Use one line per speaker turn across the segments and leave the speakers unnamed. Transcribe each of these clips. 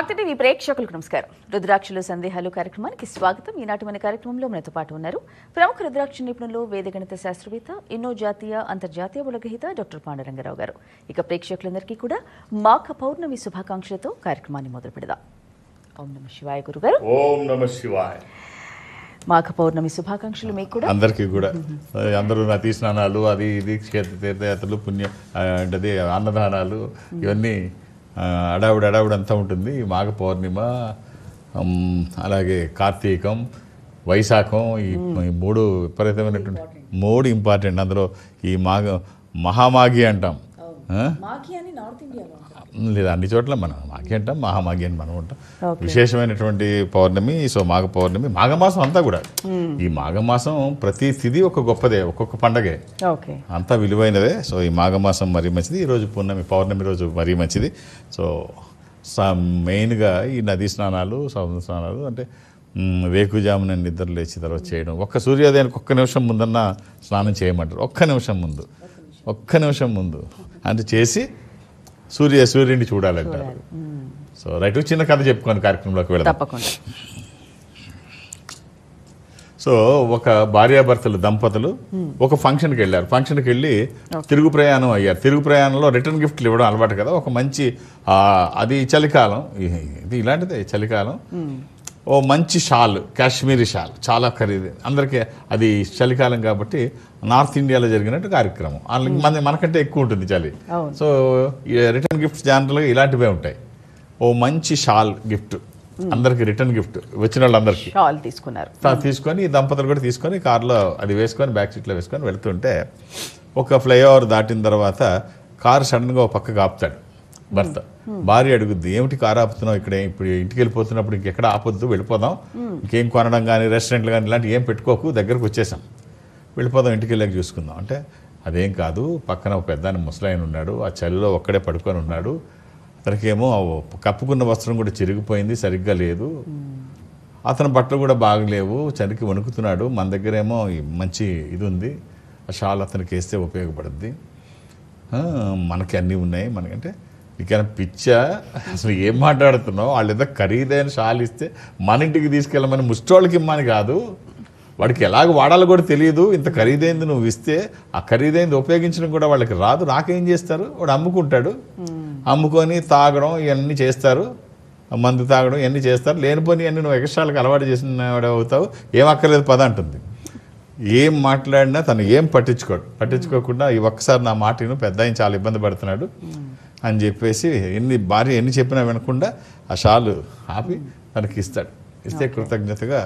భక్తి టీవీ ప్రేక్షకులకు నమస్కారం. రుద్రాక్షలు సందేహాలు కార్యక్రమానికి స్వాగతం. ఈనాటి మన కార్యక్రమంలో మనతో పాటు ఉన్నారు ప్రముఖ రుద్రాక్ష నిపుణులు, వేదగణిత శాస్త్రవేత్త, ఎన్నో జాతీయ అంతర్జాతీయ ఉలగహిత డాక్టర్ పాండురంగారావు గారు. ఇక ప్రేక్షకులందరికీ కూడా మాఘ పౌర్ణమి శుభాకాంక్షలతో కార్యక్రమాన్ని మొదలు పెడదాం. ఓం నమ శివాయ గురుగారు.
ఓం నమ శివాయ.
మాఘ పౌర్ణమి శుభాకాంక్షలు మీకు కూడా.
అందరికీ కూడా. అందరూ నదీ స్నానాలు, అది ఇది తీర్థయాత్రలు, పుణ్య అంటే అన్నదానాలు, ఇవన్నీ అడావుడు అంతా ఉంటుంది. మాఘ పౌర్ణిమ, అలాగే కార్తీకం, వైశాఖం, ఈ మూడు విపరీతమైనటువంటి మూడు ఇంపార్టెంట్. అందులో ఈ మహామాఘి అంటాం. లేదా అన్ని చోట్ల మనం మాఘి అంటాం, మహామాఘి అని మనం ఉంటాం. విశేషమైనటువంటి పౌర్ణమి. సో మాఘ పౌర్ణమి, మాఘమాసం అంతా కూడా. ఈ మాఘమాసం ప్రతి తిథి ఒక గొప్పదే, ఒక్కొక్క పండగే, అంతా విలువైనదే. సో ఈ మాఘమాసం మరీ మంచిది. ఈరోజు పౌర్ణమి రోజు మరీ మంచిది. సో మెయిన్గా ఈ నదీ స్నానాలు, సముద్ర స్నానాలు అంటే వేకుజామున నిద్ర లేచి తర్వాత చేయడం. ఒక్క సూర్యోదయానికి ఒక్క నిమిషం ముందన్నా స్నానం చేయమంటారు. ఒక్క నిమిషం ముందు అంటే చేసి సూర్యుడిని చూడాలంటారు. సో రైట్, చిన్న కథ చెప్పుకోండి, కార్యక్రమంలోకి వెళ్దాం. సో ఒక భార్యాభర్తలు దంపతులు ఒక ఫంక్షన్కి వెళ్ళారు. ఫంక్షన్కి వెళ్ళి తిరుగు ప్రయాణం అయ్యారు. తిరుగు ప్రయాణంలో రిటర్న్ గిఫ్ట్లు ఇవ్వడం అలవాటు కదా. ఒక మంచి అది చలికాలం, ఇది ఇలాంటిదే చలికాలం. ఓ మంచి షాల్, కాశ్మీరీ షాల్, చాలా ఖరీదు. అందరికీ అది చలికాలం కాబట్టి నార్త్ ఇండియాలో జరిగినట్టు కార్యక్రమం. మనకంటే ఎక్కువ ఉంటుంది చలి. సో రిటర్న్ గిఫ్ట్స్ జనరల్గా ఇలాంటివే ఉంటాయి. ఓ మంచి షాల్ గిఫ్ట్ అందరికి, రిటర్న్ గిఫ్ట్ వచ్చిన వాళ్ళందరికీ తీసుకొని, ఈ దంపతులు కూడా తీసుకొని కార్లో అది వేసుకొని బ్యాక్ సీట్లో వేసుకొని వెళ్తుంటే ఒక ఫ్లైఓవర్ దాటిన తర్వాత కారు సడన్గా ఒక పక్కకు ఆపుతాడు భర్త. భార్య అడుగుద్ది, ఏమిటి కారు ఆపుతున్నావు ఇక్కడ? ఇప్పుడు ఇంటికి వెళ్ళిపోతున్నప్పుడు ఇంకెక్కడ ఆపొద్దు, వెళ్ళిపోదాం. ఇంకేం కొనడం కానీ రెస్టారెంట్లు కానీ ఇలాంటివి ఏం పెట్టుకోకు, దగ్గరకు వచ్చేసాం, వెళ్ళిపోదాం, ఇంటికి వెళ్ళాక చూసుకుందాం అంటే, అదేం కాదు, పక్కన ఒక పెద్ద ముసలాయన ఉన్నాడు, ఆ చలిలో ఒక్కడే పడుకొని ఉన్నాడు, అతనికేమో కప్పుకున్న వస్త్రం కూడా చిరిగిపోయింది, సరిగ్గా లేదు, అతని బట్టలు కూడా బాగలేవు, చలికి వణుకుతున్నాడు, మన దగ్గరేమో మంచి ఇది ఉంది, ఆ షాల్ అతనికి వేస్తే ఉపయోగపడుద్ది, మనకి అన్నీ ఉన్నాయి, మనకంటే నీకైనా పిచ్చా, అసలు ఏం మాట్లాడుతున్నావు? వాళ్ళు ఏదో ఖరీదైన షాల్ ఇస్తే మన ఇంటికి తీసుకెళ్ళమని ముష్టోళ్ళకి ఇమ్మని కాదు, వాడికి ఎలాగ వాడాలో కూడా తెలియదు, ఇంత ఖరీదైంది నువ్వు ఇస్తే ఆ ఖరీదైంది ఉపయోగించడం కూడా వాళ్ళకి రాదు, నాకేం చేస్తారు? వాడు అమ్ముకుంటాడు, అమ్ముకొని తాగడం ఇవన్నీ చేస్తారు, మందు తాగడం ఇవన్నీ చేస్తారు, లేనిపోని అన్నీ నువ్వు ఎక్స్ట్రాలకు అలవాటు చేసిన వాడు అవుతావు, ఏం అక్కర్లేదు పద అంటుంది. ఏం మాట్లాడినా తను ఏం పట్టించుకోకుండా ఈ ఒక్కసారి నా మాట విను, పెద్ద ఆయన చాలా ఇబ్బంది పడుతున్నాడు అని చెప్పేసి భార్య ఎన్ని చెప్పినా వినకుండా ఆ షాలు ఆపి తనకి ఇస్తాడు. ఇస్తే కృతజ్ఞతగా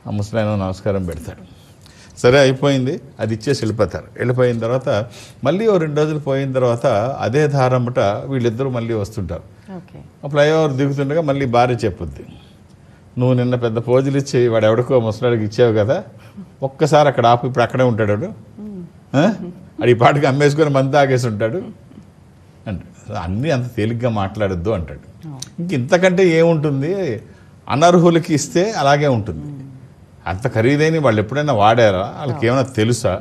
ఆ ముసలాయన నమస్కారం పెడతాడు. సరే అయిపోయింది, అది ఇచ్చేసి వెళ్ళిపోతారు. వెళ్ళిపోయిన తర్వాత మళ్ళీ ఓ 2 రోజులు పోయిన తర్వాత అదే దారమ్మట వీళ్ళిద్దరూ మళ్ళీ వస్తుంటారు. ఫ్లైఓవర్ దిగుతుండగా మళ్ళీ భార్య చెప్పుద్ది, నువ్వు నిన్న పెద్ద పోజులు ఇచ్చి వాడు ఎవడికో ముసలాడికి ఇచ్చావు కదా, ఒక్కసారి అక్కడ ఆపు, ఇప్పుడు అక్కడే ఉంటాడు వాడు, అది ఈ పాటికి అమ్మేసుకొని మందు తాగేసి ఉంటాడు అంటే, అన్నీ అంత తేలిగ్గా మాట్లాడొద్దు అంటాడు. ఇంతకంటే ఏముంటుంది, అనర్హులకి ఇస్తే అలాగే ఉంటుంది. అంత ఖరీదైన వాళ్ళు ఎప్పుడైనా వాడారా, వాళ్ళకి ఏమైనా తెలుసా?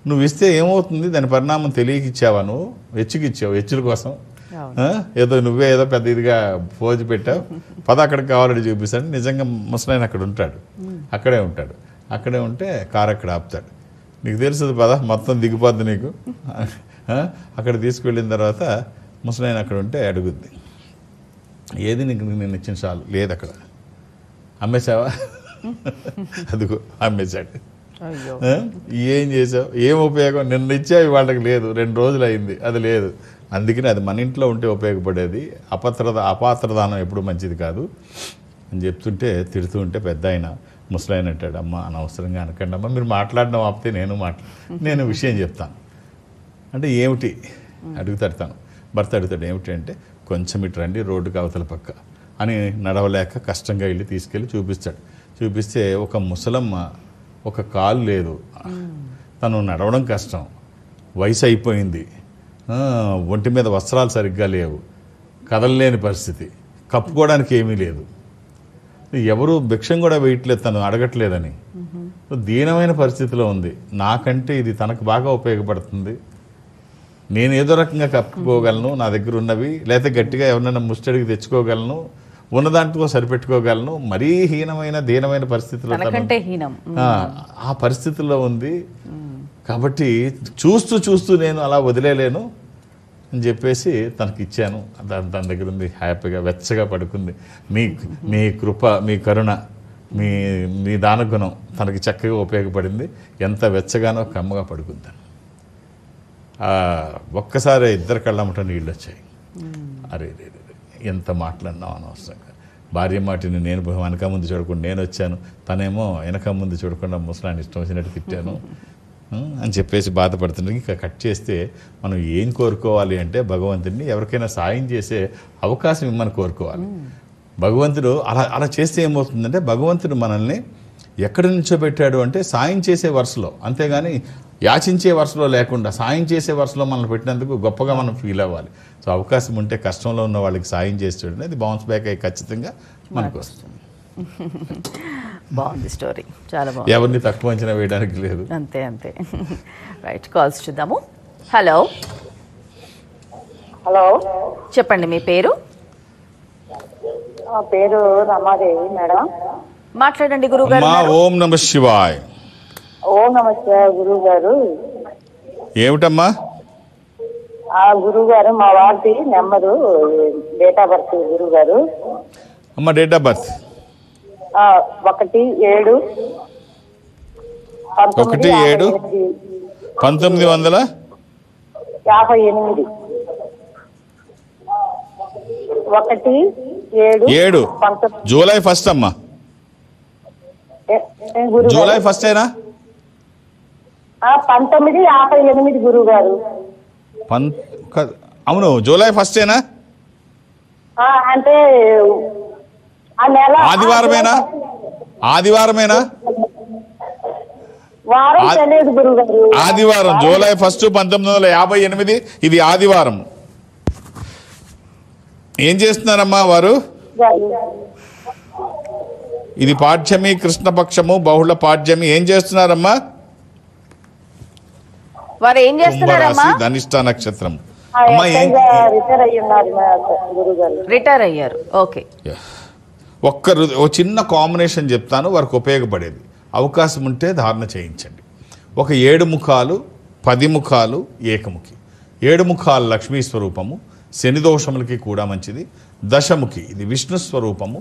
నువ్వు ఇస్తే ఏమవుతుంది, దాని పరిణామం తెలియక ఇచ్చావా, నువ్వు వెచ్చికిచ్చావు, హెచ్చుల కోసం, ఏదో నువ్వే ఏదో పెద్ద ఇదిగా పోజు పెట్టావు, పద అక్కడికి కావాలని చూపిస్తాడు. నిజంగా ముసలాయన అక్కడ ఉంటాడు, అక్కడే ఉంటే కారు అక్కడ ఆపుతాడు. నీకు తెలుస్తుంది పద, మొత్తం దిగిపోద్ది నీకు. అక్కడ తీసుకువెళ్ళిన తర్వాత ముసలాయన అక్కడ ఉంటే అడుగుద్ది, ఏది నీకు నేను ఇచ్చిన చాలు? లేదు అక్కడ. అమ్మేశావా? అదిగో అమ్మేశాడు. ఏం చేసావు, ఏం ఉపయోగం? నిన్న ఇచ్చావు, వాళ్ళకి లేదు, 2 రోజులు అయింది, అది లేదు. అందుకని అది మన ఇంట్లో ఉంటే ఉపయోగపడేది, అపాత్రదానం ఎప్పుడు మంచిది కాదు అని చెప్తుంటే తిడుతూ ఉంటే పెద్ద ఆయన ముసలాయన అంటాడు, అమ్మ అనవసరంగా అనకండి అమ్మ, మీరు మాట్లాడడం ఆపితే నేను విషయం చెప్తాను అంటే, ఏమిటి అడుగుతాడు తను. భర్త అడుగుతాడు, ఏమిటి అంటే, కొంచెం ఇటు రండి, రోడ్డుకి అవతల పక్క అని నడవలేక కష్టంగా వెళ్ళి తీసుకెళ్ళి చూపిస్తే ఒక ముసలమ్మ, ఒక కాలు లేదు, తను నడవడం కష్టం, వయసు అయిపోయింది, ఒంటి మీద వస్త్రాలు సరిగ్గా లేవు, కదలలేని పరిస్థితి, కప్పుకోవడానికి ఏమీ లేదు, ఎవరు భిక్షం కూడా వేయట్లేదు, తను అడగట్లేదని, దీనమైన పరిస్థితిలో ఉంది. నాకంటే ఇది తనకు బాగా ఉపయోగపడుతుంది, నేను ఏదో రకంగా కప్పుకోగలను, నా దగ్గర ఉన్నవి, లేకపోతే గట్టిగా ఎవరినైనా ముష్టడికి తెచ్చుకోగలను, ఉన్న దాంట్లో సరిపెట్టుకోగలను. మరీ హీనమైన దీనమైన పరిస్థితుల్లో
తనకంటే హీనం.
ఆ పరిస్థితుల్లో ఉంది. కాబట్టి చూస్తూ చూస్తూ నేను అలా వదిలేలేను అని చెప్పేసి తనకి ఇచ్చాను. తన దగ్గర ఉంది, హ్యాపీగా వెచ్చగా పడుకుంది. మీ కృప, మీ కరుణ, మీ దానగుణం తనకి చక్కగా ఉపయోగపడింది. ఎంత వెచ్చగానో కమ్మగా పడుకుంది. ఒక్కసారి ఇద్దరు కళ్ళమ్మట నీళ్ళు వచ్చాయి. అరే ఎంత మాట్లాడినావు అనవసరంగా. భార్య మాటిని నేను వెనక ముందు చూడకుండా నేను వచ్చాను, తనేమో వెనక ముందు చూడకుండా ముసలాన్ని ఇష్టం వచ్చినట్టు తిట్టాను అని చెప్పేసి బాధపడుతుంది. ఇంకా కట్ చేస్తే మనం ఏం కోరుకోవాలి అంటే భగవంతుడిని ఎవరికైనా సాయం చేసే అవకాశం ఇమ్మని కోరుకోవాలి. భగవంతుడు అలా చేస్తే ఏమవుతుందంటే భగవంతుడు మనల్ని ఎక్కడి నుంచో పెట్టాడు అంటే సాయం చేసే వరుసలో, అంతేగాని యాచించే వరుసలో లేకుండా సాయం చేసే వరుసలో మనల్ని పెట్టినందుకు గొప్పగా మనం ఫీల్ అవ్వాలి. సో అవకాశం ఉంటే కష్టంలో ఉన్న వాళ్ళకి సాయం చేస్తాడు, అది బౌన్స్ బ్యాక్ అయ్యి ఖచ్చితంగా మనకు వస్తుంది.
బాగుంది స్టోరీ, చాలా బాగుంది.
ఎవరిని తక్కువ అంచనా వేయడానికి లేదు.
అంతే అంతే. రైట్, కాల్స్ చూద్దాము. హలో
హలో,
చెప్పండి మీ పేరు.
నా పేరు రమాదేవి మేడం.
మాట్లాడండి గురుగారు.
ఓం నమ శివాయ్.
ఓం నమస్తే గురువు గారు.
ఏమిటమ్మా?
గురువు గారు మా వారి నెంబరు, డేట్ ఆఫ్ బర్త్ గురువు గారు.
అమ్మ డేట్ ఆఫ్ బర్త్
1/7/1958.
1/7 జూలై 1 అమ్మా. జూలై 1 ఏనా?
1958 గురువు గారు.
అవును, జూలై 1 ఏనా?
అంటే ఆ నెల
ఆదివారమేనా?
వారం తెలియదు గురువు గారు.
ఆదివారం, జూలై 1 1958. ఇది ఆదివారం. ఏం చేస్తున్నారమ్మా వారు? ఇది పాఠ్యమి, కృష్ణపక్షము, బహుళ పాఠ్యమి. ఏం చేస్తున్నారమ్మా?
వారు ఏం చేస్తున్నారమ్మా?
ధనిష్ట నక్షత్రం.
రిటైర్ అయ్యారు. ఓకే,
ఓ చిన్న కాంబినేషన్ చెప్తాను, వారికి ఉపయోగపడేది. అవకాశం ఉంటే ధారణ చేయించండి. ఒక 7 ముఖాలు, 10 ముఖాలు, ఏకముఖి. 7 ముఖాలు లక్ష్మీ స్వరూపము, శని దోషములకి కూడా మంచిది. దశముఖి ఇది విష్ణు స్వరూపము,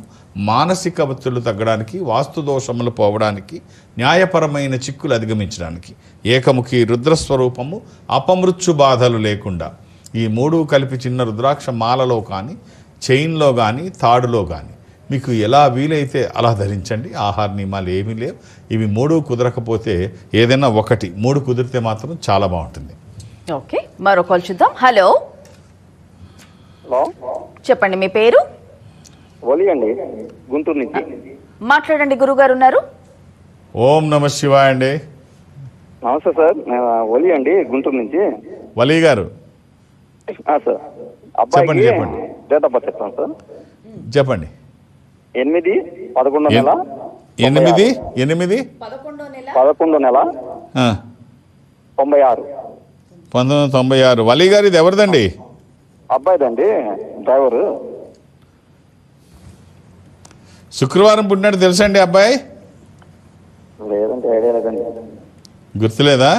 మానసిక ఒత్తిళ్లు తగ్గడానికి, వాస్తు దోషములు పోవడానికి, న్యాయపరమైన చిక్కులు అధిగమించడానికి. ఏకముఖి రుద్రస్వరూపము, అపమృత్యు బాధలు లేకుండా. ఈ 3 కలిపి చిన్న రుద్రాక్ష మాలలో కానీ, చైన్లో కానీ, తాడులో కానీ మీకు ఎలా వీలైతే అలా ధరించండి. ఆహార నియమాలు ఏమీ లేవు. ఇవి 3 కుదరకపోతే ఏదైనా 1, 3 కుదిరితే మాత్రం చాలా బాగుంటుంది.
ఓకే, మరో కాల్ చూద్దాం. హలో, చెప్పండి మీ పేరు.
ఒలి అండి, గుంటూరు నుంచి.
మాట్లాడండి, గురుగారు ఉన్నారు.
ఓం నమ శివాయ అండి.
నమస్తే సార్, నేను ఒలి అండి, గుంటూరు నుంచి.
వలీ గారు
సార్,
చెప్పండి.
డేట్ ఆఫ్ బర్త్ చెప్తాను సార్.
చెప్పండి.
8/11 నెల
8/11
96.
1996. వలీ గారు ఇది ఎవరిదండి?
అబ్బాయిదండి, డ్రైవరు.
శుక్రవారం పుట్టినట్టు తెలుసా అండి అబ్బాయి?
లేదండి, ఐడియా లేదండి.
గుర్తులేదా?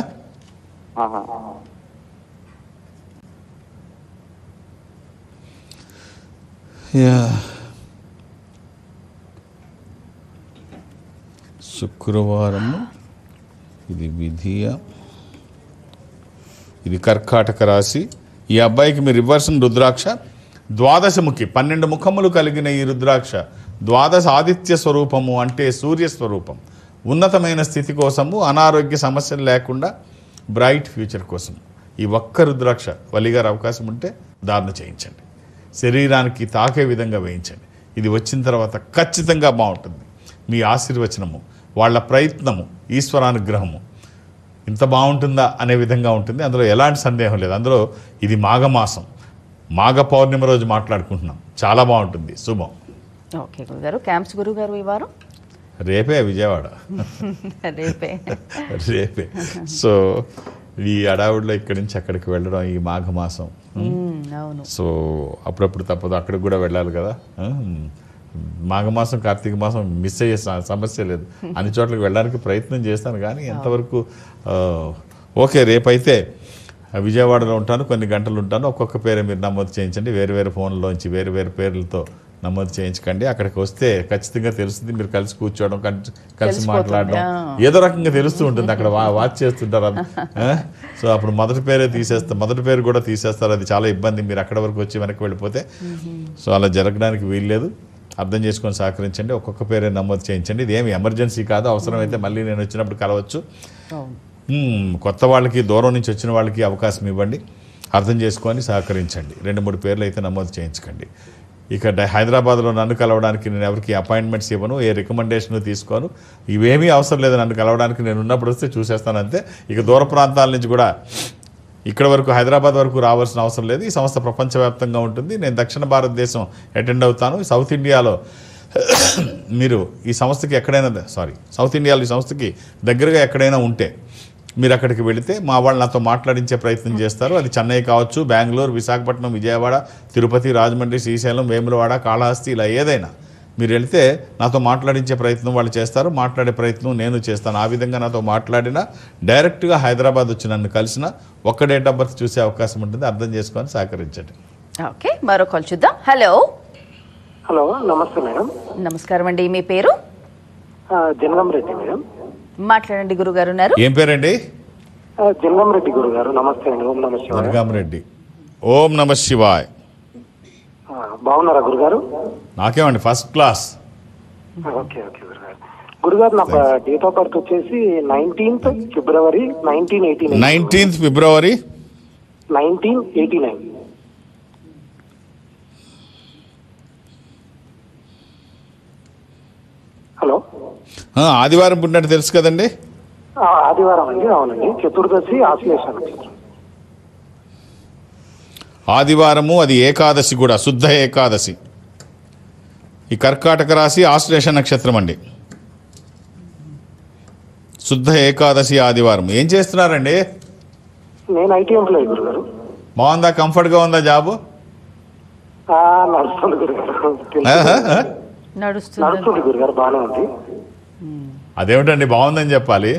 శుక్రవారము, ఇది విధియ, ఇది కర్కాటక రాశి. ఈ అబ్బాయికి మీరు ఇవ్వాల్సిన రుద్రాక్ష ద్వాదశముఖి, 12 ముఖములు కలిగిన ఈ రుద్రాక్ష ద్వాదశ ఆదిత్య స్వరూపము, అంటే సూర్య స్వరూపం. ఉన్నతమైన స్థితి కోసము, అనారోగ్య సమస్యలు లేకుండా బ్రైట్ ఫ్యూచర్ కోసం ఈ ఒక్క రుద్రాక్ష వలిగారు అవకాశం ఉంటే ధారణ చేయించండి. శరీరానికి తాకే విధంగా వేయించండి. ఇది వచ్చిన తర్వాత ఖచ్చితంగా బాగుంటుంది. మీ ఆశీర్వచనము, వాళ్ళ ప్రయత్నము, ఈశ్వరానుగ్రహము ఇంత బాగుంటుందా అనే విధంగా ఉంటుంది. అందులో ఎలాంటి సందేహం లేదు. అందులో ఇది మాఘమాసం, మాఘ పౌర్ణమి రోజు మాట్లాడుకుంటున్నాం. చాలా బాగుంటుంది. శుభం.
ఓకే గురుగారు. క్యాంప్స్ గురుగారు ఈ వారం
రేపే విజయవాడ.
రేపే.
రేపే. సో ఈ అడావుడిలో ఇక్కడి నుంచి అక్కడికి వెళ్ళడం ఈ మాఘమాసం.
అవును.
సో అప్పుడప్పుడు తప్పదు, అక్కడికి కూడా వెళ్ళాలి కదా. మాఘమాసం కార్తీక మాసం మిస్ అయ్యే సమస్య లేదు. అన్ని చోట్లకి వెళ్ళడానికి ప్రయత్నం చేస్తాను కానీ ఎంతవరకు ఓకే. రేపైతే విజయవాడలో ఉంటాను, కొన్ని గంటలు ఉంటాను. ఒక్కొక్క పేరు మీరు నమోదు చేయించండి. వేరు వేరు ఫోన్లోంచి వేరు వేరు పేర్లతో నమోదు చేయించకండి. అక్కడికి వస్తే ఖచ్చితంగా తెలుస్తుంది. మీరు కలిసి కూర్చోవడం, కలిసి మాట్లాడడం ఏదో రకంగా తెలుస్తూ ఉంటుంది. అక్కడ వాచ్ చేస్తుంటారు అది. సో అప్పుడు మొదటి పేరు కూడా తీసేస్తారు. అది చాలా ఇబ్బంది. మీరు అక్కడ వరకు వచ్చి వెనక్కి వెళ్ళిపోతే. సో అలా జరగడానికి వీల్లేదు. అర్థం చేసుకొని సహకరించండి. ఒక్కొక్క పేరే నమోదు చేయించండి. ఇది ఏమి ఎమర్జెన్సీ కాదు. అవసరమైతే మళ్ళీ నేను వచ్చినప్పుడు కలవచ్చు. కొత్త వాళ్ళకి, దూరం నుంచి వచ్చిన వాళ్ళకి అవకాశం ఇవ్వండి. అర్థం చేసుకొని సహకరించండి. 2-3 పేర్లు అయితే నమోదు చేయించకండి. ఇక హైదరాబాద్లో నన్ను కలవడానికి నేను ఎవరికి అపాయింట్మెంట్స్ ఇవ్వను, ఏ రికమెండేషన్ తీసుకోను. ఇవేమీ అవసరం లేదు. నన్ను కలవడానికి నేను ఉన్నప్పుడు వస్తే చూసేస్తాను అంతే. ఇక దూర ప్రాంతాల నుంచి కూడా ఇక్కడ వరకు, హైదరాబాద్ వరకు రావాల్సిన అవసరం లేదు. ఈ సంస్థ ప్రపంచవ్యాప్తంగా ఉంటుంది. నేను దక్షిణ భారతదేశం అటెండ్ అవుతాను. సౌత్ ఇండియాలో మీరు ఈ సంస్థకి సౌత్ ఇండియాలో ఈ సంస్థకి దగ్గరగా ఎక్కడైనా ఉంటే మీరు అక్కడికి వెళితే మా వాళ్ళు నాతో మాట్లాడించే ప్రయత్నం చేస్తారు. అది చెన్నై కావచ్చు, బెంగళూరు, విశాఖపట్నం, విజయవాడ, తిరుపతి, రాజమండ్రి, శ్రీశైలం, వేములవాడ, కాళహస్తి, ఇలా ఏదైనా మీరు వెళితే నాతో మాట్లాడించే ప్రయత్నం వాళ్ళు చేస్తారు. మాట్లాడే ప్రయత్నం నేను చేస్తాను. ఆ విధంగా నాతో మాట్లాడినా, డైరెక్ట్గా హైదరాబాద్ వచ్చి నన్ను కలిసిన ఒక్క డేట్ ఆఫ్ బర్త్ చూసే అవకాశం ఉంటుంది. అర్థం చేసుకొని సహకరించండి.
ఓకే, మరో కాల్ చూద్దాం. హలో.
హలో, నమస్తే మేడం.
నమస్కారం అండి. మీ పేరు?
జంగం రెడ్డి మేడం.
మాట్లాడండి గురుగారు. ఉన్నారు.
ఏం పేరండి?
జంగం రెడ్డి గురుగారు. నమస్తే అండి. ఓం నమ శివాయ.
జంగం రెడ్డి. ఓం నమ శివాయ్.
బాగున్నారా గురుగారు?
నాకేమండి, ఫస్ట్ క్లాస్.
ఓకే ఓకే గురుగారు. గురుగారు, నా డేట్ ఆఫ్ బర్త్ వచ్చేసి 19th February 1989.
19th February
1989. Hello.
ఆదివారం పుట్టినట్టు తెలుసు కదండి.
ఆదివారం అండి. అవునండి. చతుర్దశి ఆశ్లేష నక్షత్రం.
ఆదివారము, అది ఏకాదశి కూడా, శుద్ధ ఏకాదశి. ఈ కర్కాటక రాశి ఆశ్లేష నక్షత్రం అండి. శుద్ధ ఏకాదశి ఆదివారం. ఏం చేస్తున్నారండి?
నేను ఐటీ ఎంప్లాయీ గురుగారు.
బాగుందా? కంఫర్ట్గా ఉందా జాబు?
నడుస్తుంది గురుగారు. నడుస్తుంది గురుగారు. బాగానే ఉంది.
అదేమిటండి బాగుందని చెప్పాలి?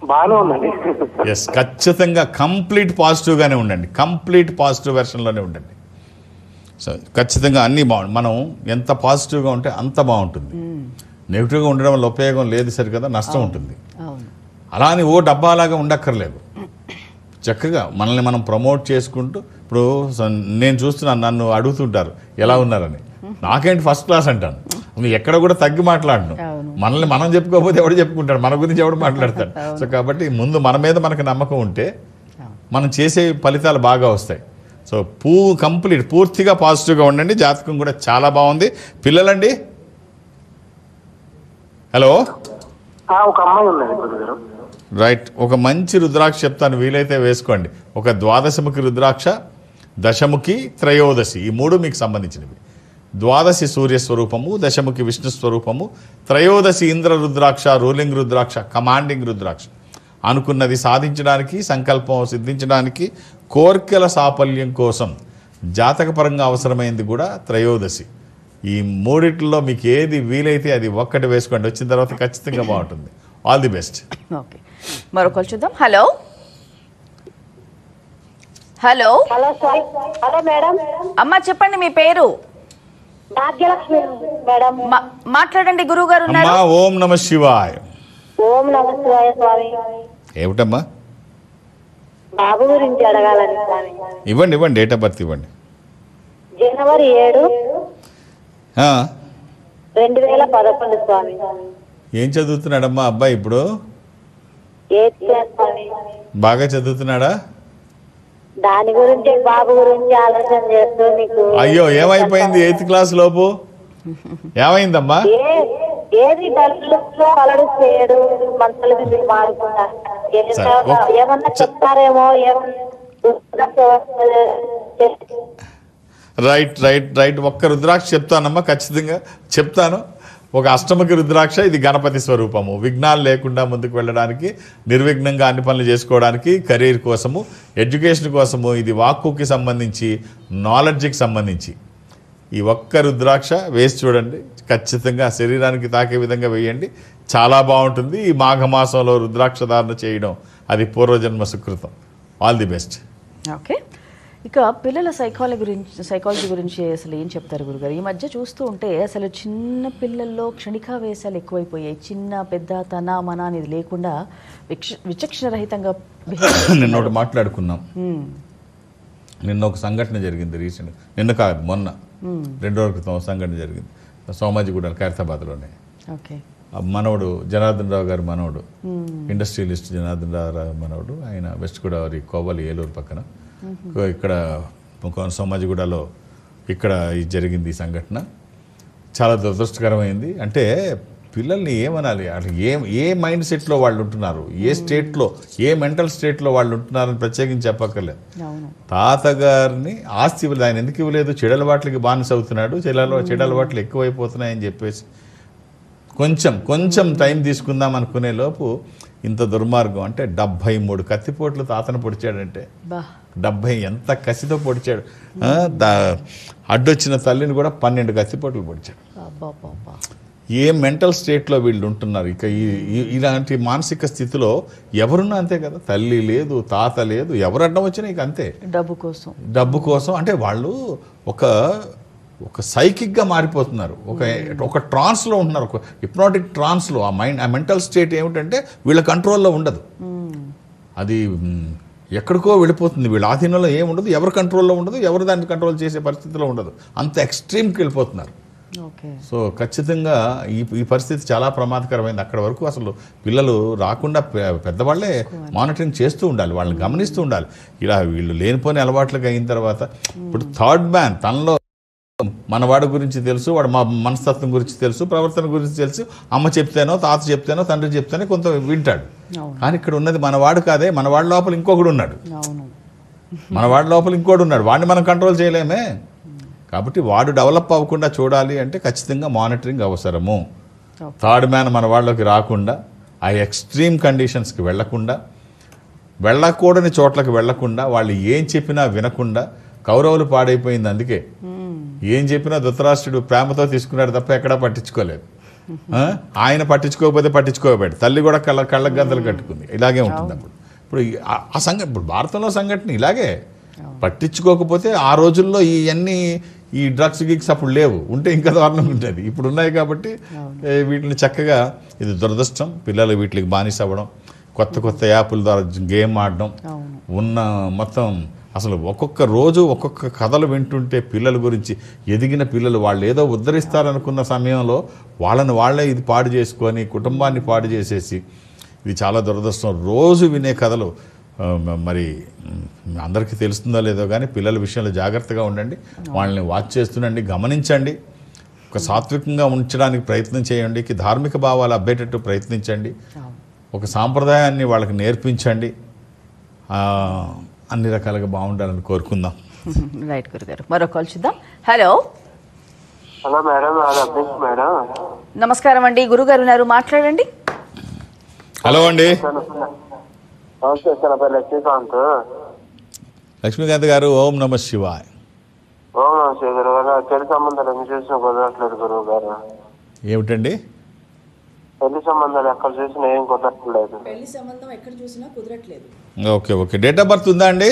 బాగానే ఉందండి.
ఎస్, ఖచ్చితంగా కంప్లీట్ పాజిటివ్గానే ఉండండి. కంప్లీట్ పాజిటివ్ వెర్షన్లోనే ఉండండి. సో ఖచ్చితంగా అన్నీ బాగుంది. మనం ఎంత పాజిటివ్గా ఉంటే అంత బాగుంటుంది. నెగిటివ్గా ఉండడం వల్ల ఉపయోగం లేదు సరికదా, నష్టం ఉంటుంది. అలా అని ఓ డబ్బాలాగా ఉండక్కర్లేదు. చక్కగా మనల్ని మనం ప్రమోట్ చేసుకుంటూ, ఇప్పుడు నేను చూస్తున్నాను, నన్ను అడుగుతుంటారు ఎలా ఉన్నారని. నాకేంటి ఫస్ట్ క్లాస్ అంటాను. ఎక్కడ కూడా తగ్గి మాట్లాడను. మనల్ని మనం చెప్పుకోకపోతే ఎవడు చెప్పుకుంటాడు, మన గురించి ఎవడు మాట్లాడతాడు. సో కాబట్టి ముందు మన మీద మనకు నమ్మకం ఉంటే మనం చేసే ఫలితాలు బాగా వస్తాయి. సో పూర్తిగా పాజిటివ్గా ఉండండి. జాతకం కూడా చాలా బాగుంది. పిల్లలండి? హలో.
ఒక అమ్మాయి ఉన్నది గురుగారు.
రైట్. ఒక మంచి రుద్రాక్ష చెప్తాను, వీలైతే వేసుకోండి. ఒక ద్వాదశముఖి రుద్రాక్ష, దశముఖి, త్రయోదశి, ఈ 3 మీకు సంబంధించినవి. ద్వాదశి సూర్య స్వరూపము, దశముఖి విష్ణు స్వరూపము, త్రయోదశి ఇంద్ర రుద్రాక్ష, రూలింగ్ రుద్రాక్ష, కమాండింగ్ రుద్రాక్ష. అనుకున్నది సాధించడానికి, సంకల్పం సిద్ధించడానికి, కోర్కెల సాఫల్యం కోసం జాతకపరంగా అవసరమైంది కూడా త్రయోదశి. ఈ 3 మీకు ఏది వీలైతే అది ఒక్కటి వేసుకోండి. వచ్చిన తర్వాత ఖచ్చితంగా బాగుంటుంది. All the best.
ఓకే, మరో కాల్ చూద్దాం. Hello. Hello.
Hello sir. Hello madam.
అమ్మా చెప్పండి, మీ పేరు?
భాగ్యలక్ష్మి మేడం.
మాట్లాడండి, గురువు గారు ఉన్నారు.
అమ్మా, ఓం నమ శివాయ.
ఓం నమ శివాయ స్వామి.
ఏమిటమ్మా?
బాబు గురించి అడగాలని స్వామి.
ఇవ్వండి, డేట్ ఆఫ్ బర్త్ ఇవ్వండి.
జనవరి 7, 2011 స్వామి.
ఏం చదువుతున్నాడమ్మా అబ్బాయి ఇప్పుడు?
8th క్లాస్ స్వామి.
బాగా చదువుతున్నాడా?
దాని గురించి, బాబు గురించి ఆలోచన చేస్తూ మీకు.
అయ్యో, ఏమైపోయింది 8th క్లాస్ లోపు? ఏమైందమ్మా?
ఏది డల్లు కలడు చేయడు, మనసులు మారుకుంటా. ఏమన్నా చెప్తారేమో.
రైట్. ఒక్క రుద్రాక్ష చెప్తానమ్మా, ఖచ్చితంగా చెప్తాను. ఒక అష్టముఖి రుద్రాక్ష, ఇది గణపతి స్వరూపము. విఘ్నాలు లేకుండా ముందుకు వెళ్ళడానికి, నిర్విఘ్నంగా అన్ని పనులు చేసుకోవడానికి, కెరీర్ కోసము, ఎడ్యుకేషన్ కోసము, ఇది వాక్కుకి సంబంధించి, నాలెడ్జ్కి సంబంధించి. ఈ ఒక్క రుద్రాక్ష వేసి చూడండి, ఖచ్చితంగా శరీరానికి తాకే విధంగా వేయండి, చాలా బాగుంటుంది. ఈ మాఘమాసంలో రుద్రాక్ష ధారణ చేయడం అది పూర్వజన్మ సుకృతం. All the best.
ఓకే, ఇక పిల్లల సైకాలజీ గురించి అసలు ఏం చెప్తారు గురుగారు? ఈ మధ్య చూస్తూ ఉంటే అసలు చిన్న పిల్లల్లో క్షణికావేశాలు ఎక్కువైపోయాయి. చిన్న పెద్ద తన మన అనేది లేకుండా విచక్షణ రహితంగా
నిన్న ఒకటి మాట్లాడుకున్నాం. నిన్న ఒక సంఘటన జరిగింది రీసెంట్, నిన్న కాదు మొన్న 2 రోజుల క్రితం సంఘటన జరిగింది సోమాజిగూడ ఖైరతాబాద్లోనే.
ఓకే,
మనవడు జనార్దన్ రావు గారి మనవడు, ఇండస్ట్రియలిస్ట్ జనార్దన్ రావు మనవడు, ఆయన వెస్ట్ గోదావరి కోవలి ఏలూరు పక్కన ఇక్కడ సోమాజిగూడలో ఇక్కడ జరిగింది ఈ సంఘటన. చాలా దురదృష్టకరమైంది. అంటే పిల్లల్ని ఏమనాలి, అట్లా ఏ మైండ్ సెట్లో వాళ్ళు ఉంటున్నారు, ఏ స్టేట్లో, ఏ మెంటల్ స్టేట్లో వాళ్ళు ఉంటున్నారని ప్రత్యేకించి చెప్పక్కర్లేదు. తాతగారిని ఆస్తి ఇవ్వలేదు, ఆయన ఎందుకు ఇవ్వలేదు, చెడలవాట్లకి బానిస అవుతున్నాడు, చెడలవాట్లు ఎక్కువైపోతున్నాయని చెప్పేసి కొంచెం టైం తీసుకుందాం అనుకునే లోపు ఇంత దుర్మార్గం. అంటే 73 కత్తిపోట్లు తాతను పొడిచాడంటే 70 ఎంత కసితో పొడిచాడు. అడ్డొచ్చిన తల్లిని కూడా 12 కత్తిపోట్లు పొడిచాడు. ఏ మెంటల్ స్టేట్లో వీళ్ళు ఉంటున్నారు. ఇక ఇలాంటి మానసిక స్థితిలో ఎవరున్నా అంతే కదా, తల్లి లేదు, తాత లేదు, ఎవరు అడ్డం వచ్చినా ఇక అంతే, డబ్బు కోసం. అంటే వాళ్ళు ఒక సైకిక్గా మారిపోతున్నారు, ఒక ట్రాన్స్లో ఉంటున్నారు, ఒక హిప్నాటిక్ ట్రాన్స్లో. ఆ మెంటల్ స్టేట్ ఏమిటంటే వీళ్ళ కంట్రోల్లో ఉండదు, అది ఎక్కడికో వెళ్ళిపోతుంది. వీళ్ళ ఆధీనంలో ఏముండదు, ఎవరి కంట్రోల్లో ఉండదు, ఎవరు దాన్ని కంట్రోల్ చేసే పరిస్థితిలో ఉండదు, అంత ఎక్స్ట్రీమ్కి వెళ్ళిపోతున్నారు. సో ఖచ్చితంగా ఈ పరిస్థితి చాలా ప్రమాదకరమైంది. అక్కడ వరకు అసలు పిల్లలు రాకుండా పెద్దవాళ్ళే మానిటరింగ్ చేస్తూ ఉండాలి, వాళ్ళని గమనిస్తూ ఉండాలి. ఇలా వీళ్ళు లేనిపోని అలవాట్లుగా అయిన తర్వాత ఇప్పుడు థర్డ్ మ్యాన్, తనలో మనవాడి గురించి తెలుసు, వాడు మా మనస్తత్వం గురించి తెలుసు, ప్రవర్తన గురించి తెలుసు. అమ్మ చెప్తేనో, తాత చెప్తేనో, తండ్రి చెప్తేనో కొంత వింటాడు. కానీ ఇక్కడ ఉన్నది మనవాడు కాదే, మనవాడి లోపల ఇంకొకడు ఉన్నాడు, మనవాడి లోపల ఇంకోటి ఉన్నాడు, వాడిని మనం కంట్రోల్ చేయలేమే. కాబట్టి వాడు డెవలప్ అవ్వకుండా చూడాలి అంటే ఖచ్చితంగా మానిటరింగ్ అవసరము. థర్డ్ మ్యాన్ మన వాళ్ళకి రాకుండా, ఆ ఎక్స్ట్రీమ్ కండిషన్స్కి వెళ్లకుండా, వెళ్ళకూడని చోట్లకి వెళ్లకుండా, వాళ్ళు ఏం చెప్పినా వినకుండా, కౌరవులు పాడైపోయింది. అందుకే ఏం చెప్పినా ధృతరాష్ట్రుడు ప్రేమతో తీసుకున్నాడు తప్ప ఎక్కడా పట్టించుకోలేదు. ఆయన పట్టించుకోకపోతే పట్టించుకోబెట్టి తల్లి కూడా కళ్ళకు గంతలు కట్టుకుంది. ఇలాగే ఉంటుంది. ఇప్పుడు ఆ సంఘటన, ఇప్పుడు భారతంలో సంఘటన ఇలాగే. పట్టించుకోకపోతే ఆ రోజుల్లో ఈ డ్రగ్స్ గిగ్స్ అప్పుడు లేవు, ఉంటే ఇంకా దారుణంగా ఉంటుంది. ఇప్పుడు ఉన్నాయి కాబట్టి వీటిని చక్కగా, ఇది దురదృష్టం, పిల్లలు వీటికి బానిస అవ్వడం, కొత్త యాప్ల ద్వారా గేమ్ ఆడడం, ఉన్న మొత్తం అసలు ఒక్కొక్క రోజు ఒక్కొక్క కథలు వింటుంటే పిల్లల గురించి, ఎదిగిన పిల్లలు వాళ్ళు ఏదో ఉద్ధరిస్తారనుకున్న సమయంలో వాళ్ళే ఇది పాడు చేసుకొని కుటుంబాన్ని పాడు చేసేసి, ఇది చాలా దురదృష్టం. రోజు వినే కథలు మరి అందరికీ తెలుస్తుందో లేదో కానీ పిల్లల విషయంలో జాగ్రత్తగా ఉండండి, వాళ్ళని వాచ్ చేస్తుండండి, గమనించండి, ఒక సాత్వికంగా ఉంచడానికి ప్రయత్నం చేయండి, ధార్మిక భావాలు అబ్బేటట్టు ప్రయత్నించండి, ఒక సాంప్రదాయాన్ని వాళ్ళకి నేర్పించండి. అన్ని రకాలుగా బాగుండాలని కోరుకుందాం.
రైట్ గురుగారు, మరో కాల్ చూద్దాం. హలో
మేడం,
నమస్కారం అండి, గురుగారు ఉన్నారు, మాట్లాడండి.
హలో అండి,
లక్ష్మీకాంత్.
లక్ష్మీకాంత్ గారు, ఓం నమ శివాయ్.
ఓం నమ శివాయ్ గురువు గారు. పెళ్లి సంబంధాలు ఎన్ని చూసినా కుదరట్లేదు గురువు గారు.
ఏమిటండి?
పెళ్లి సంబంధాలు ఎక్కడ చూసినా ఏం కుదరట్లేదు.
ఓకే. డేట్ ఆఫ్ బర్త్ ఉందా అండి?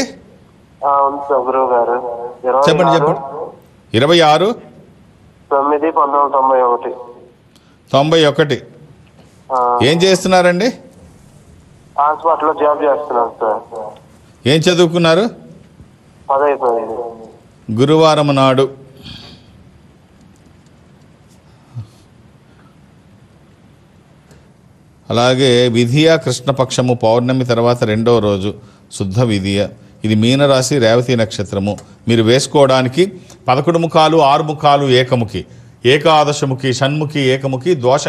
ఉంది సార్ గురువు గారు.
చెప్పండి.
26/9/1991.
91. ఏం చేస్తున్నారండి?
హాస్పిటల్లో జాబ్ చేస్తున్నాను సార్.
ఏం చదువుకున్నారు?
10
గురువారం నాడు అలాగే విధియ కృష్ణపక్షము పౌర్ణమి తర్వాత 2వ రోజు శుద్ధ విధియ. ఇది మీనరాశి, రేవతి నక్షత్రము. మీరు వేసుకోవడానికి 11 ముఖాలు, 6 ముఖాలు ఏకముఖి, ఏకాదశముఖి, షణ్ముఖి, ఏకముఖి, దోష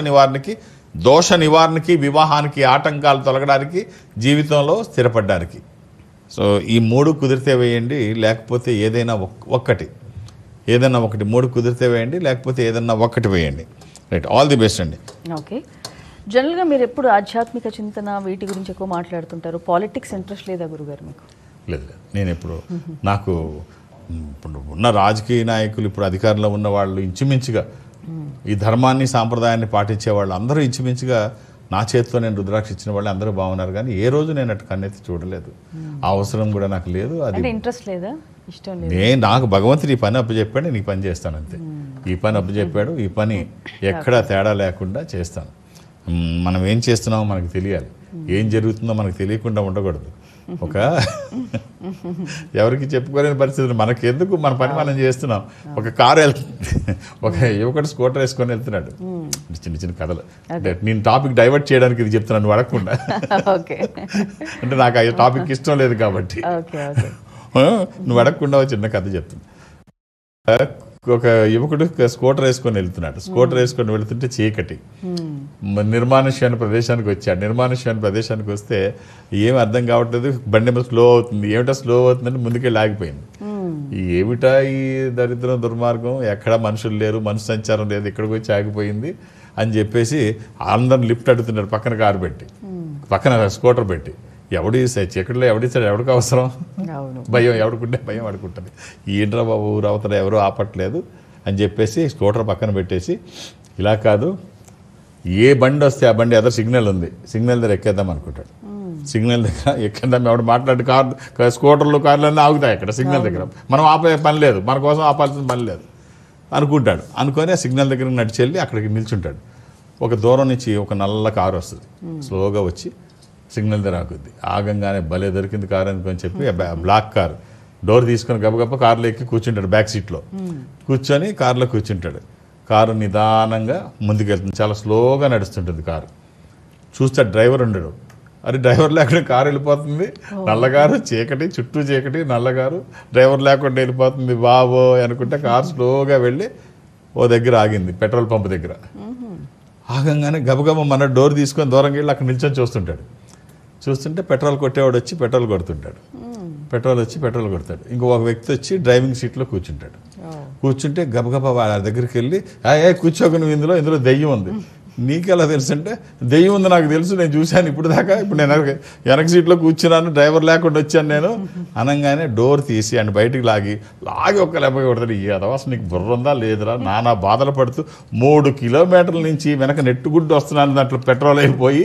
నివారణకి, వివాహానికి, ఆటంకాలు తొలగడానికి, జీవితంలో స్థిరపడడానికి. సో ఈ 3 కుదిరితే వేయండి, లేకపోతే ఏదైనా ఒకటి 3 కుదిరితే వేయండి, లేకపోతే ఏదైనా ఒకటి వేయండి. రైట్, ఆల్ ది బెస్ట్ అండి.
ఓకే, జనరల్గా మీరు ఎప్పుడు ఆధ్యాత్మిక చింతన వీటి గురించి ఎక్కువ మాట్లాడుతుంటారు, పాలిటిక్స్ ఇంట్రెస్ట్ లేదా గురుగారు మీకు?
లేదు లేదు, నేను ఎప్పుడు నాకు ఇప్పుడు ఉన్న రాజకీయ నాయకులు, ఇప్పుడు అధికారంలో ఉన్న వాళ్ళు ఇంచుమించుగా ఈ ధర్మాన్ని సాంప్రదాయాన్ని పాటించే వాళ్ళు అందరూ ఇంచుమించుగా నా చేతితో నేను రుద్రాక్ష ఇచ్చిన వాళ్ళు అందరూ బాగున్నారు, కానీ ఏ రోజు నేను అటు కన్నెత్తి చూడలేదు. ఆ అవసరం కూడా నాకు లేదు. అది
ఇంట్రెస్ట్ లేదా, ఇష్టం లేదు.
నాకు భగవంతుడు ఈ పని అప్పచెప్పాడు, నేను ఈ పని చేస్తాను అంతే. ఈ పని అప్పచెప్పాడు, ఈ పని ఎక్కడా తేడా లేకుండా చేస్తాను. మనం ఏం చేస్తున్నామో మనకు తెలియాలి, ఏం జరుగుతుందో మనకు తెలియకుండా ఉండకూడదు. ఒక ఎవరికి చెప్పుకోలేని పరిస్థితులు మనకి ఎందుకు, మన పని మనం చేస్తున్నాం. ఒక కారు వెళ్తుంది, ఒక యువకుడు స్కూటర్ వేసుకొని వెళ్తున్నాడు. చిన్న చిన్న కథలు, నేను టాపిక్ డైవర్ట్ చేయడానికి ఇది చెప్తున్నాను, నువ్వు అడగకుండా. అంటే నాకు ఆ టాపిక్ ఇష్టం లేదు కాబట్టి నువ్వు అడగకుండా ఒక చిన్న కథ చెప్తున్నా. ఒక యువకుడు స్కూటర్ వేసుకొని వెళ్తున్నాడు. స్కూటర్ వేసుకొని వెళ్తుంటే చీకటి, నిర్మానుష్యమైన ప్రదేశానికి వచ్చాడు. నిర్మానుష్యమైన ప్రదేశానికి వస్తే ఏం అర్థం కావట్లేదు, బండి మీద స్లో అవుతుంది. ఏమిటా స్లో అవుతుందంటే ముందుకెళ్ళి ఆగిపోయింది. ఏమిటా ఈ దరిద్రం దుర్మార్గం, ఎక్కడ మనుషులు లేరు, మనుషు సంచారం లేదు, ఇక్కడికి వచ్చి ఆగిపోయింది అని చెప్పేసి అందరిని లిఫ్ట్ అడుగుతున్నాడు, పక్కన కారు పెట్టి, పక్కన స్కూటర్ పెట్టి. చీకటిలో ఎవడిస్తాడు, ఎవరికి అవసరం, భయం ఎవడుకుంటే భయం అడుకుంటుంది. ఏంట్రా బాబు ఊరు అవతల ఎవరో ఆపట్లేదు అని చెప్పేసి స్కూటర్ పక్కన పెట్టేసి, ఇలా కాదు, ఏ బండి వస్తే ఆ బండి ఏదో సిగ్నల్ ఉంది, సిగ్నల్ దగ్గర ఎక్కేద్దాం అనుకుంటాడు. సిగ్నల్ దగ్గర ఎక్కేద్దాం, ఎవడు మాట్లాడి స్కూటర్లు కార్లన్నీ ఆగుతాయి అక్కడ సిగ్నల్ దగ్గర, మనం ఆపే పని లేదు, మన కోసం ఆపాల్సిన పని లేదు అనుకుంటాడు. అనుకొని ఆ సిగ్నల్ దగ్గర నడిచి వెళ్ళి అక్కడికి నిల్చుంటాడు. ఒక దూరం నుంచి ఒక నల్ల కారు వస్తుంది, స్లోగా వచ్చి సిగ్నల్ దగ్గర ఆగుద్ది. ఆగంగానే భలే దొరికింది కారు అనుకొని చెప్పి బ్లాక్ కారు డోర్ తీసుకొని గబగబ కారులో ఎక్కి కూర్చుంటాడు. బ్యాక్ సీట్లో కూర్చొని కారులో కూర్చుంటాడు. కారు నిదానంగా ముందుకెళ్తుంది, చాలా స్లోగా నడుస్తుంటుంది కారు. చూస్తే డ్రైవర్ ఉండడు. అరే డ్రైవర్ లేకుండా కారు వెళ్ళిపోతుంది, నల్లగారు, చీకటి, చుట్టూ చీకటి, నల్లగారు, డ్రైవర్ లేకుండా వెళ్ళిపోతుంది బాబో అనుకుంటే కారు స్లోగా వెళ్ళి ఓ దగ్గర ఆగింది, పెట్రోల్ పంప్ దగ్గర. ఆగంగానే గబగబ మన డోర్ తీసుకొని దూరంగా వెళ్ళి అక్కడ నిల్చొని చూస్తుంటే పెట్రోల్ కొట్టేవాడు వచ్చి పెట్రోల్ కొడుతుంటాడు. పెట్రోల్ కొడతాడు. ఇంకొక వ్యక్తి వచ్చి డ్రైవింగ్ సీట్లో కూర్చుంటాడు. కూర్చుంటే గబగబా వాళ్ళ దగ్గరికి వెళ్ళి కూర్చోక, నువ్వు ఇందులో దెయ్యం ఉంది. నీకెలా తెలుసు అంటే, దెయ్యం ఉంది నాకు తెలుసు, నేను చూశాను ఇప్పుడు దాకా, ఇప్పుడు నేను వెనక సీట్లో కూర్చున్నాను, డ్రైవర్ లేకుండా వచ్చాను నేను అనగానే డోర్ తీసి ఆయన బయటికి లాగి ఒక లెబ్బగా కొడతాడు. ఈ అదవాసం నీకు బుర్ర ఉందా లేదురా, నానా బాధలు పడుతూ 3 కిలోమీటర్ల నుంచి వెనక నెట్టుగుడ్డు వస్తున్నాను, దాంట్లో పెట్రోల్ అయిపోయి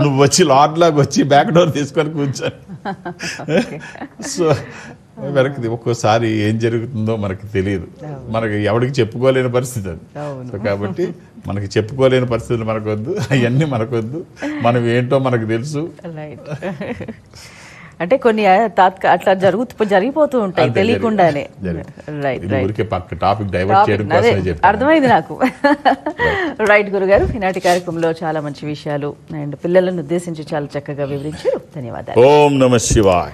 నువ్వు వచ్చి లాడ్లాగా వచ్చి బ్యాక్ డోర్ తీసుకొని కూర్చొని. సో వెనక్కి ఒక్కోసారి ఏం జరుగుతుందో మనకి తెలియదు, మనకి ఎవరికి చెప్పుకోలేని పరిస్థితి అది. సో కాబట్టి మనకి చెప్పుకోలేని పరిస్థితులు మనకొద్దు, అవన్నీ మనకొద్దు, మనం ఏంటో మనకు తెలుసు.
అంటే కొన్ని అట్లా జరిగిపోతూ ఉంటాయి తెలియకుండానే. అర్థమైంది నాకు. రైట్ గురుగారు, ఈనాటి కార్యక్రమంలో చాలా మంచి విషయాలు అండ్ పిల్లలను ఉద్దేశించి చాలా చక్కగా వివరించారు. ధన్యవాదాలు.
ఓం నమః శివాయ.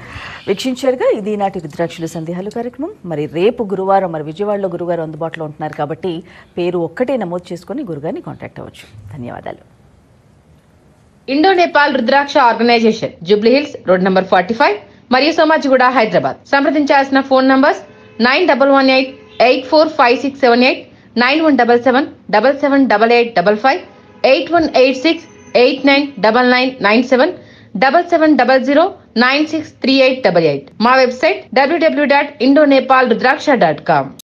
వీక్షించారుగా, ఇది ఈనాటి రుద్రాక్షుల సందేహాలు కార్యక్రమం. మరి రేపు గురువారం, మరి విజయవాడలో గురుగారు అందుబాటులో ఉంటున్నారు కాబట్టి పేరు ఒక్కటే నమోదు చేసుకుని గురుగారిని కాంటాక్ట్ అవ్వచ్చు. ధన్యవాదాలు.
Indo Nepal Rudraksha organisation, Jubilee Hills, road number 45 మరియు సోమాజిగూడ, హైదరాబాద్. సంప్రదించాల్సిన ఫోన్ నంబర్స్ 9118845678, 9177778855, 8186899997, 7700963888. మా వెబ్సైట్ www.indonepalrudraksha.com.